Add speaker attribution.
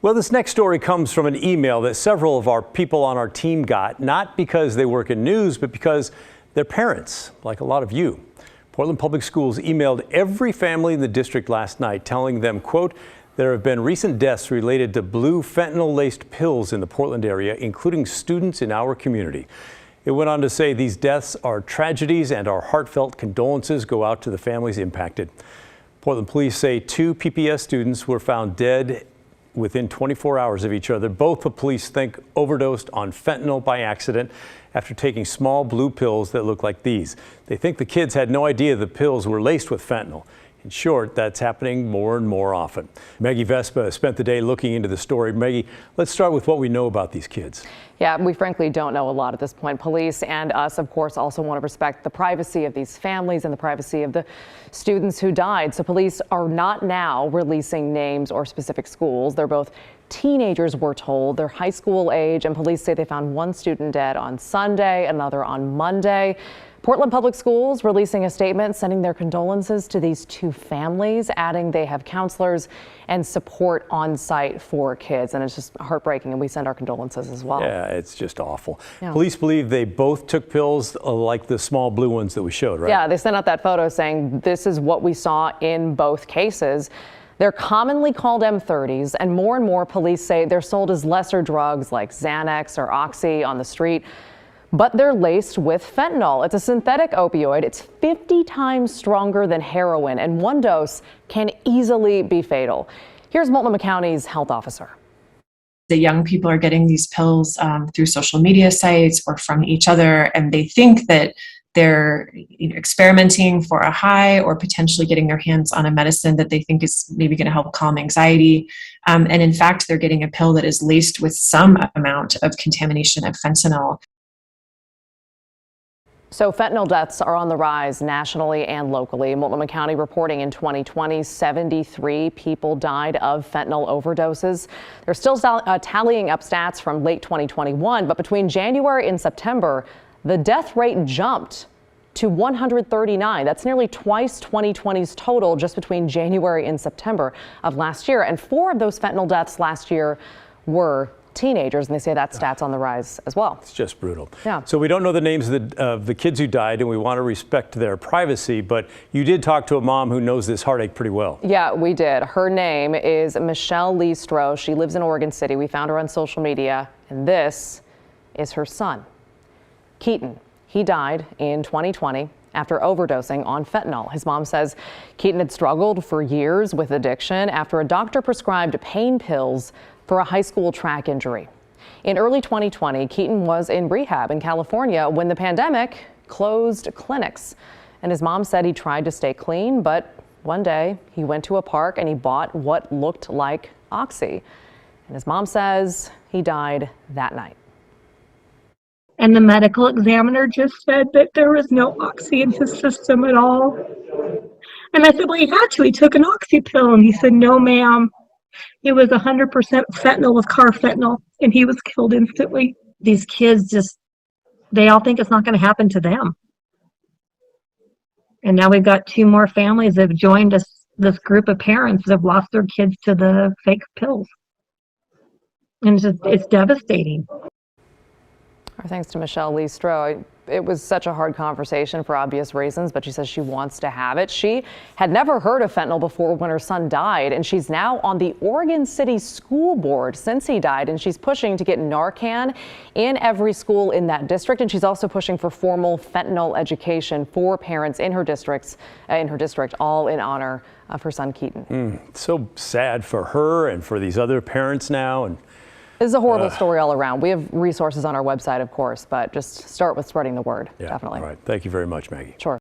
Speaker 1: Well, this next story comes from an email that several of our people on our team got, not because they work in news, but because their parents, like a lot of you. Portland Public Schools emailed every family in the district last night telling them, quote, there have been recent deaths related to blue fentanyl-laced pills in the Portland area, including students in our community. It went on to say these deaths are tragedies and our heartfelt condolences go out to the families impacted. Portland police say 2 PPS students were found dead within 24 hours of each other. Both the police think overdosed on fentanyl by accident after taking small blue pills that look like these. They think the kids had no idea the pills were laced with fentanyl. In short, that's happening more and more often. Maggie Vespa spent the day looking into the story. Maggie, let's start with what we know about these kids.
Speaker 2: Yeah, we frankly don't know a lot at this point. Police and us, of course, also want to respect the privacy of these families and the privacy of the students who died. So police are not now releasing names or specific schools. They're both teenagers, we're told. They're high school age, and police say they found one student dead on Sunday, another on Monday. Portland Public Schools releasing a statement sending their condolences to these 2 families, adding they have counselors and support on site for kids. And it's just heartbreaking, and we send our condolences as well.
Speaker 1: Yeah, it's just awful.
Speaker 2: Yeah.
Speaker 1: Police believe they both took pills like the small blue ones that we showed, right?
Speaker 2: Yeah, they sent out that photo saying this is what we saw in both cases. They're commonly called M30s, and more police say they're sold as lesser drugs like Xanax or Oxy on the street. But they're laced with fentanyl. It's a synthetic opioid. It's 50 times stronger than heroin, and one dose can easily be fatal. Here's Multnomah County's health officer.
Speaker 3: The young people are getting these pills through social media sites or from each other, and they think that they're experimenting for a high or potentially getting their hands on a medicine that they think is maybe going to help calm anxiety. And in fact, they're getting a pill that is laced with some amount of contamination of fentanyl.
Speaker 2: So fentanyl deaths are on the rise nationally and locally. Multnomah County reporting in 2020, 73 people died of fentanyl overdoses. They're still tallying up stats from late 2021, but between January and September, the death rate jumped to 139. That's nearly twice 2020's total just between January and September of last year. And 4 of those fentanyl deaths last year were teenagers, and they say that stat's on the rise as well.
Speaker 1: It's just brutal.
Speaker 2: Yeah.
Speaker 1: So we don't know the names of the kids who died, and we want to respect their privacy, but you did talk to a mom who knows this heartache pretty well.
Speaker 2: Yeah, we did. Her name is Michelle Listro. She lives in Oregon City. We found her on social media, and this is her son, Keaton. He died in 2020 after overdosing on fentanyl. His mom says Keaton had struggled for years with addiction after a doctor prescribed pain pills for a high school track injury. In early 2020, Keaton was in rehab in California when the pandemic closed clinics. And his mom said he tried to stay clean, but one day he went to a park and he bought what looked like Oxy. And his mom says he died that night.
Speaker 4: And the medical examiner just said that there was no Oxy in his system at all. And I said, well, he had to. He took an Oxy pill. And he said, no, ma'am. It was 100% fentanyl with carfentanil, and he was killed instantly. These kids they all think it's not going to happen to them. And now we've got 2 more families that have joined us, this group of parents that have lost their kids to the fake pills. And it's devastating.
Speaker 2: Our thanks to Michelle Listro. It was such a hard conversation for obvious reasons, but she says she wants to have it. She had never heard of fentanyl before when her son died, and she's now on the Oregon City School Board since he died, and she's pushing to get Narcan in every school in that district, and she's also pushing for formal fentanyl education for parents in her district, all in honor of her son Keaton.
Speaker 1: So sad for her and for these other parents now. And
Speaker 2: this is a horrible story all around. We have resources on our website, of course, but just start with spreading the word, definitely.
Speaker 1: All right. Thank you very much, Maggie.
Speaker 2: Sure.